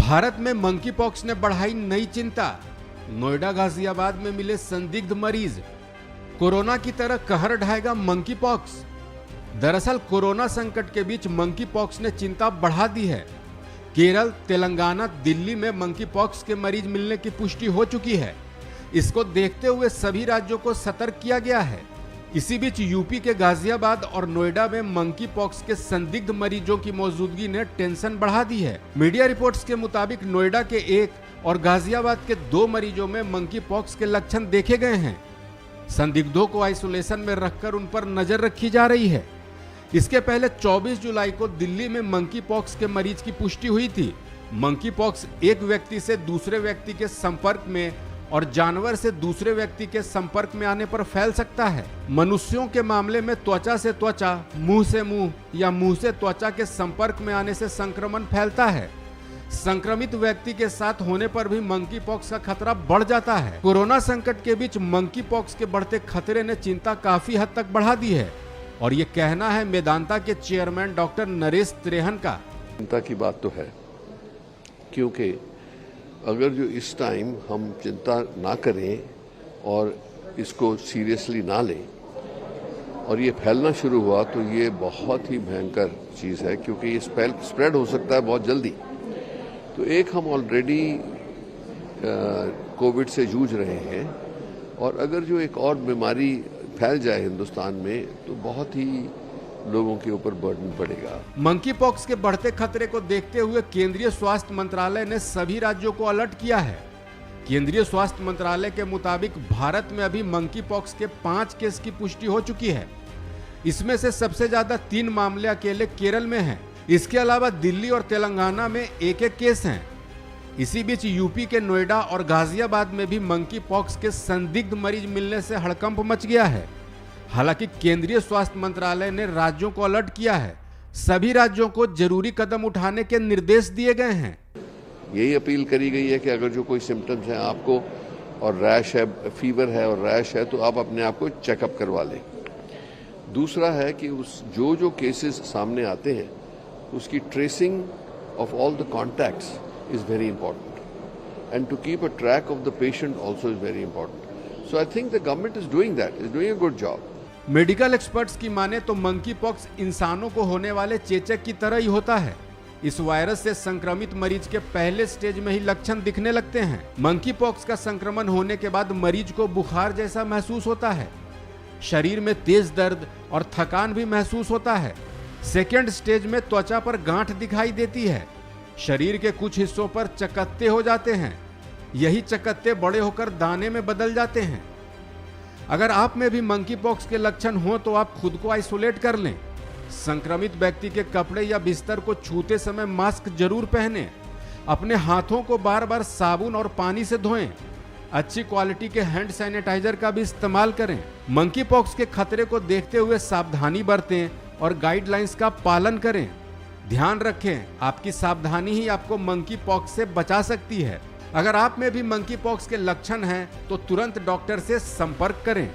भारत में monkey pox ने बढ़ाई नई चिंता। नोएडा गाजियाबाद में मिले संदिग्ध मरीज। कोरोना की तरह कहर ढाएगा मंकी पॉक्स। दरअसल कोरोना संकट के बीच मंकी पॉक्स ने चिंता बढ़ा दी है। केरल, तेलंगाना, दिल्ली में मंकी पॉक्स के मरीज मिलने की पुष्टि हो चुकी है। इसको देखते हुए सभी राज्यों को सतर्क किया गया है। इसी बीच यूपी के गाजियाबाद और नोएडा में मंकी पॉक्स के संदिग्ध मरीजों की मौजूदगी ने टेंशन बढ़ा दी है। मीडिया रिपोर्ट्स के मुताबिक नोएडा के 1 और गाजियाबाद के 2 मरीजों में मंकी पॉक्स के लक्षण देखे गए हैं। संदिग्धों को आइसोलेशन में रखकर उन पर नजर रखी जा रही है। इसके पहले 24 जुलाई को दिल्ली में मंकी पॉक्स के मरीज की पुष्टि हुई थी। मंकी पॉक्स एक व्यक्ति से दूसरे व्यक्ति के संपर्क में और जानवर से दूसरे व्यक्ति के संपर्क में आने पर फैल सकता है। मनुष्यों के मामले में त्वचा से त्वचा, मुंह से मुंह या मुंह से त्वचा के संपर्क में आने से संक्रमण फैलता है। संक्रमित व्यक्ति के साथ होने पर भी मंकी पॉक्स का खतरा बढ़ जाता है। कोरोना संकट के बीच मंकी पॉक्स के बढ़ते खतरे ने चिंता काफी हद तक बढ़ा दी है और ये कहना है मेदांता के चेयरमैन डॉक्टर नरेश त्रेहन का। चिंता की बात तो है, क्योंकि अगर जो इस टाइम हम चिंता ना करें और इसको सीरियसली ना लें और ये फैलना शुरू हुआ तो ये बहुत ही भयंकर चीज़ है, क्योंकि ये स्प्रेड हो सकता है बहुत जल्दी। तो एक हम ऑलरेडी कोविड से जूझ रहे हैं और अगर जो एक और बीमारी फैल जाए हिंदुस्तान में तो बहुत ही लोगों के ऊपर बर्डन पड़ेगा। मंकी पॉक्स के बढ़ते खतरे को देखते हुए केंद्रीय स्वास्थ्य मंत्रालय ने सभी राज्यों को अलर्ट किया है। केंद्रीय स्वास्थ्य मंत्रालय के मुताबिक भारत में अभी मंकी पॉक्स के 5 केस की पुष्टि हो चुकी है। इसमें से सबसे ज्यादा 3 मामले अकेले केरल में हैं। इसके अलावा दिल्ली और तेलंगाना में 1-1 केस हैं। इसी बीच यूपी के नोएडा और गाजियाबाद में भी मंकी पॉक्स के संदिग्ध मरीज मिलने से हड़कंप मच गया है। हालांकि केंद्रीय स्वास्थ्य मंत्रालय ने राज्यों को अलर्ट किया है। सभी राज्यों को जरूरी कदम उठाने के निर्देश दिए गए हैं। यही अपील करी गई है कि अगर जो कोई सिम्टम्स हैं आपको और रैश है, फीवर है और रैश है, तो आप अपने आप को चेकअप करवा लें। दूसरा है कि उस जो केसेस सामने आते हैं उसकी tracing of all the contacts is very important and to keep a track of the patient also is very important. So I think the government is doing that, is doing a good job. Medical experts की माने तो monkey pox इंसानों को होने वाले चेचक की तरह ही होता है। इस वायरस से संक्रमित मरीज के पहले स्टेज में ही लक्षण दिखने लगते हैं। मंकी पॉक्स का संक्रमण होने के बाद मरीज को बुखार जैसा महसूस होता है। शरीर में तेज दर्द और थकान भी महसूस होता है। सेकेंड स्टेज में त्वचा पर गांठ दिखाई देती है। शरीर के कुछ हिस्सों पर चकत्ते हो जाते हैं। यही चकत्ते बड़े होकर दाने में बदल जाते हैं। अगर आप में भी मंकी पॉक्स के लक्षण हो तो आप खुद को आइसोलेट कर लें। संक्रमित व्यक्ति के कपड़े या बिस्तर को छूते समय मास्क जरूर पहनें। अपने हाथों को बार बार साबुन और पानी से धोएं। अच्छी क्वालिटी के हैंड सैनिटाइजर का भी इस्तेमाल करें। मंकी पॉक्स के खतरे को देखते हुए सावधानी बरतें और गाइडलाइंस का पालन करें। ध्यान रखें, आपकी सावधानी ही आपको मंकी पॉक्स से बचा सकती है। अगर आप में भी मंकी पॉक्स के लक्षण हैं तो तुरंत डॉक्टर से संपर्क करें।